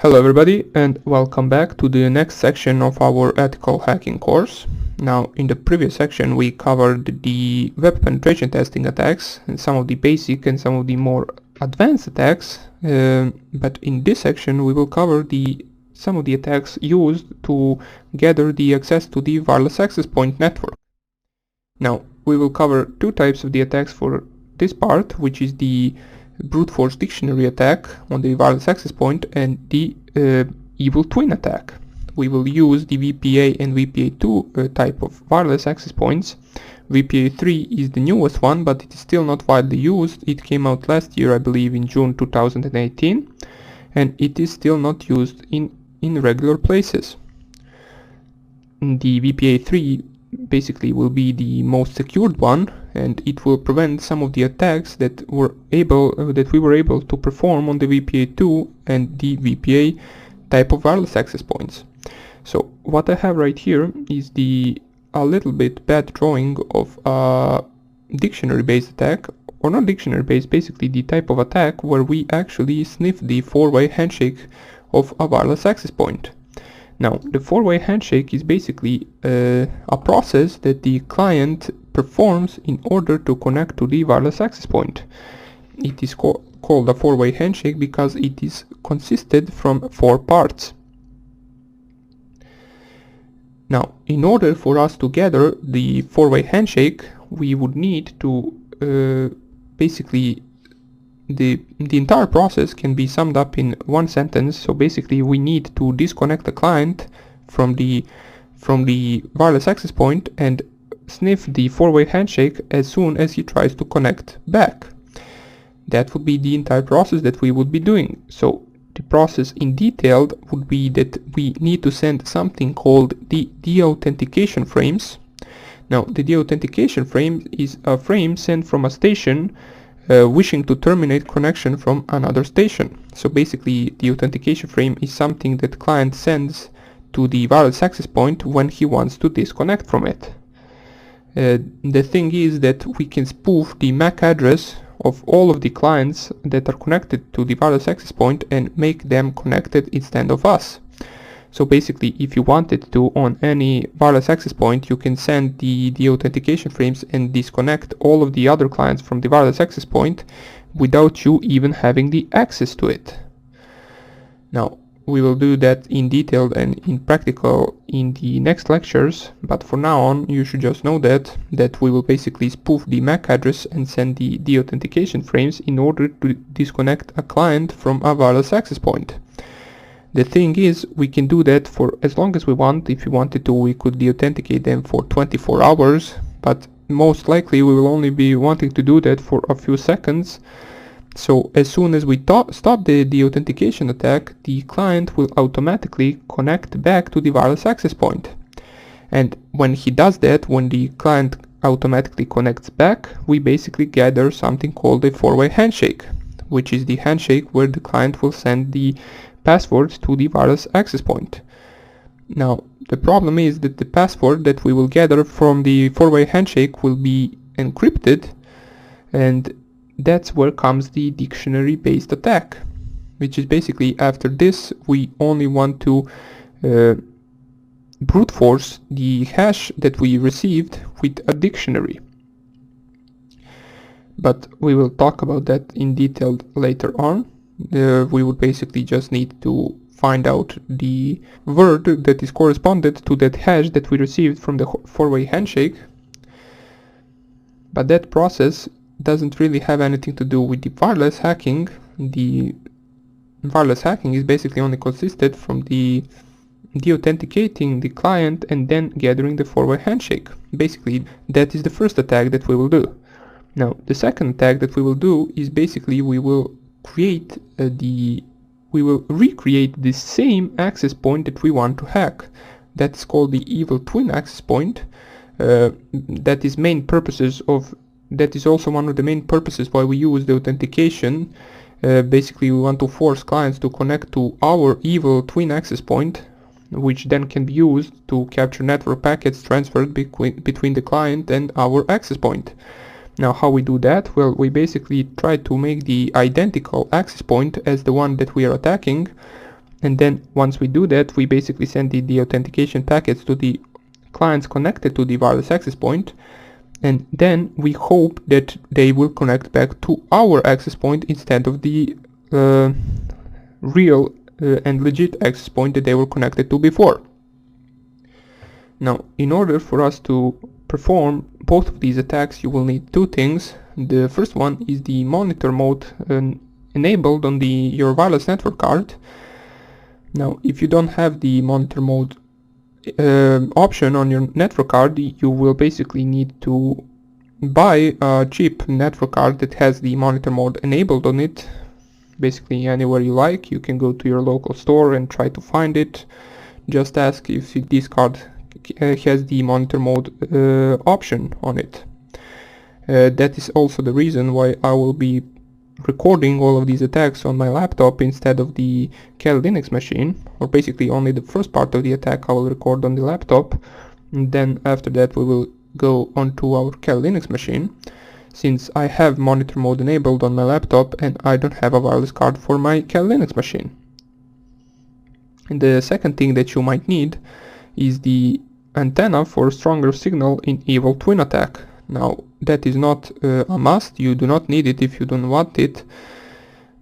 Hello everybody, and welcome back to the next section of our ethical hacking course. Now, in the previous section we covered the web penetration testing attacks and some of the basic and some of the more advanced attacks, but in this section we will cover some of the attacks used to gather the access to the wireless access point network. Now, we will cover two types of the attacks for this part, which is the brute force dictionary attack on the wireless access point and the evil twin attack. We will use the WPA and WPA2 type of wireless access points. WPA3 is the newest one, but it is still not widely used. It came out last year, I believe, in June 2018, and it is still not used in regular places. The WPA3 basically will be the most secured one, and it will prevent some of the attacks that we were able to perform on the WPA2 and the WPA type of wireless access points. So what I have right here is a little bit bad drawing of a dictionary-based attack, or not dictionary-based, basically the type of attack where we actually sniff the four-way handshake of a wireless access point. Now, the four-way handshake is basically a process that the client performs in order to connect to the wireless access point. It is called a four-way handshake because it is consisted from four parts. Now, in order for us to gather the four-way handshake, we would need to basically the entire process can be summed up in one sentence. So basically we need to disconnect the client from the wireless access point and sniff the four-way handshake as soon as he tries to connect back. That would be the entire process that we would be doing. So the process in detail would be that we need to send something called the deauthentication frames. Now, the deauthentication frame is a frame sent from a station wishing to terminate connection from another station. So basically the authentication frame is something that client sends to the wireless access point when he wants to disconnect from it. The thing is that we can spoof the MAC address of all of the clients that are connected to the wireless access point and make them connected instead of us. So basically, if you wanted to on any wireless access point, you can send the authentication frames and disconnect all of the other clients from the wireless access point without you even having the access to it. Now, we will do that in detail and in practical in the next lectures, but for now on, you should just know that we will basically spoof the MAC address and send the authentication frames in order to disconnect a client from a wireless access point. The thing is, we can do that for as long as we want. If we wanted to, we could deauthenticate them for 24 hours, but most likely we will only be wanting to do that for a few seconds. So as soon as we stop the authentication attack, the client will automatically connect back to the wireless access point. And when he does that, when the client automatically connects back, we basically gather something called a four-way handshake, which is the handshake where the client will send the password to the wireless access point. Now, the problem is that the password that we will gather from the four-way handshake will be encrypted, and that's where comes the dictionary-based attack, which is basically after this we only want to brute force the hash that we received with a dictionary. But we will talk about that in detail later on. We would basically just need to find out the word that is corresponded to that hash that we received from the four-way handshake. But that process doesn't really have anything to do with the wireless hacking. The wireless hacking is basically only consisted from deauthenticating the client and then gathering the four-way handshake. Basically, that is the first attack that we will do. Now, the second attack that we will do is basically we will recreate the same access point that we want to hack. That's called the evil twin access point. That is also one of the main purposes why we use the authentication. Basically, we want to force clients to connect to our evil twin access point, which then can be used to capture network packets transferred between the client and our access point. Now, how we do that? Well, we basically try to make the identical access point as the one that we are attacking, And then once we do that, we basically send the authentication packets to the clients connected to the wireless access point, and then we hope that they will connect back to our access point instead of the real and legit access point that they were connected to before. Now, in order for us to perform both of these attacks, you will need two things. The first one is the monitor mode enabled on your wireless network card. Now, if you don't have the monitor mode option on your network card, you will basically need to buy a cheap network card that has the monitor mode enabled on it. Basically anywhere you like, you can go to your local store and try to find it. Just ask if this card has the monitor mode option on it. That is also the reason why I will be recording all of these attacks on my laptop instead of the Kali Linux machine, or basically only the first part of the attack I will record on the laptop, and then after that we will go onto our Kali Linux machine, since I have monitor mode enabled on my laptop and I don't have a wireless card for my Kali Linux machine. And the second thing that you might need is the antenna for stronger signal in Evil Twin attack. Now, that is not a must, you do not need it if you don't want it,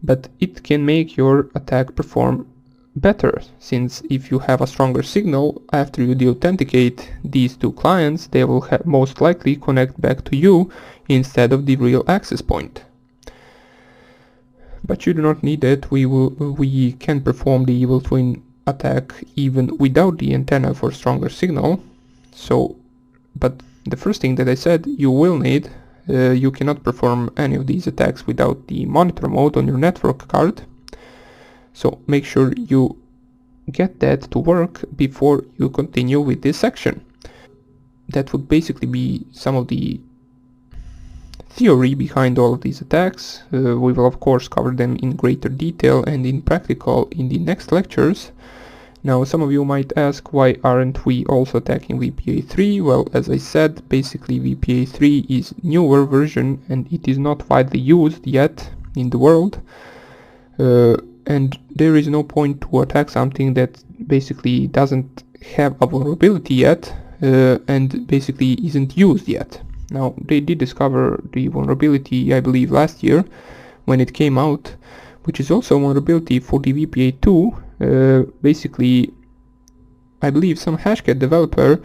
but it can make your attack perform better, since if you have a stronger signal, after you deauthenticate these two clients, they will most likely connect back to you instead of the real access point. But you do not need it. We can perform the Evil Twin attack even without the antenna for stronger signal. But the first thing that I said you will need, you cannot perform any of these attacks without the monitor mode on your network card. So make sure you get that to work before you continue with this section. That would basically be some of the theory behind all of these attacks. We will of course cover them in greater detail and in practical in the next lectures. Now, some of you might ask, why aren't we also attacking WPA3? Well, as I said, basically WPA3 is newer version and it is not widely used yet in the world. And there is no point to attack something that basically doesn't have a vulnerability yet and basically isn't used yet. Now, they did discover the vulnerability, I believe, last year when it came out, which is also a vulnerability for the WPA2. Basically, I believe some Hashcat developer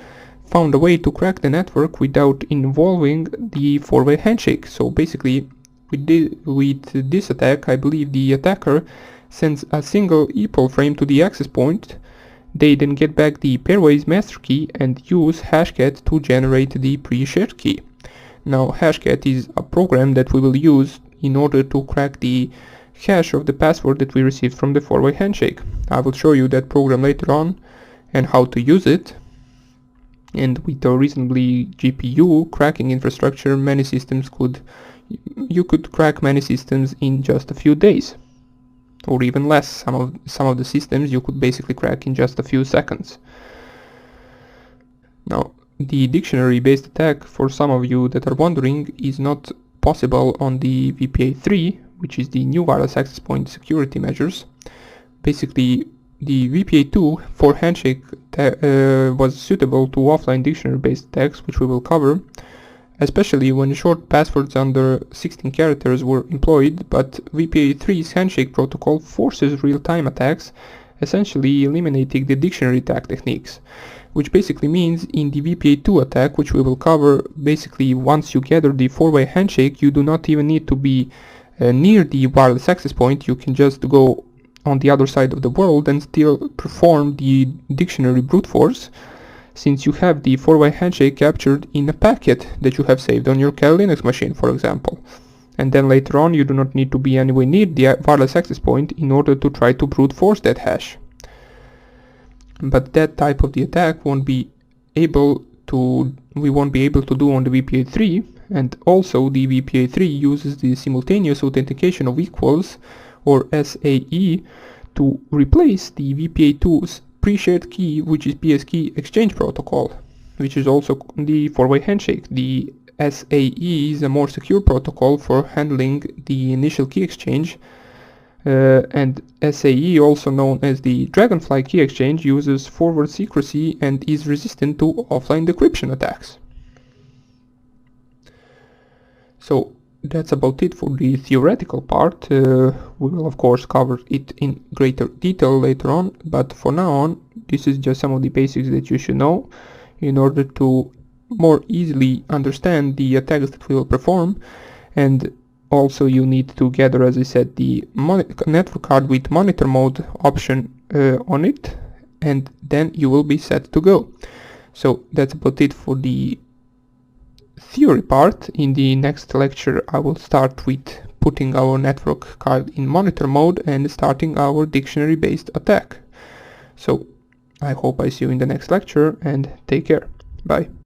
found a way to crack the network without involving the four-way handshake. So basically, with this attack, I believe the attacker sends a single EPOL frame to the access point. They then get back the pairwise master key and use Hashcat to generate the pre-shared key. Now, Hashcat is a program that we will use in order to crack the hash of the password that we received from the four-way handshake. I will show you that program later on and how to use it. And with a reasonably GPU cracking infrastructure, you could crack many systems in just a few days, or even less. Some of the systems you could basically crack in just a few seconds. Now, the dictionary-based attack, for some of you that are wondering, is not possible on the WPA3, which is the new wireless access point security measures. Basically, the WPA2 for handshake was suitable to offline dictionary-based attacks, which we will cover, especially when short passwords under 16 characters were employed, but WPA3's handshake protocol forces real-time attacks, essentially eliminating the dictionary attack techniques, which basically means in the WPA2 attack, which we will cover, basically once you gather the four-way handshake, you do not even need to be near the wireless access point. You can just go on the other side of the world and still perform the dictionary brute force, since you have the four-way handshake captured in a packet that you have saved on your Kali Linux machine, for example. And then later on you do not need to be anywhere near the wireless access point in order to try to brute force that hash. But that type of the attack we won't be able to do on the WPA3, and also the WPA3 uses the simultaneous authentication of equals, or SAE, to replace the WPA2's pre-shared key, which is PS key exchange protocol, which is also the four-way handshake. The SAE is a more secure protocol for handling the initial key exchange, And SAE, also known as the Dragonfly key exchange, uses forward secrecy and is resistant to offline decryption attacks. So that's about it for the theoretical part. We will of course cover it in greater detail later on, but for now on, this is just some of the basics that you should know in order to more easily understand the attacks that we will perform. And also you need to gather, as I said, the network card with monitor mode option on it, and then you will be set to go. So that's about it for the theory part. In the next lecture I will start with putting our network card in monitor mode and starting our dictionary based attack. So I hope I see you in the next lecture, and take care. Bye.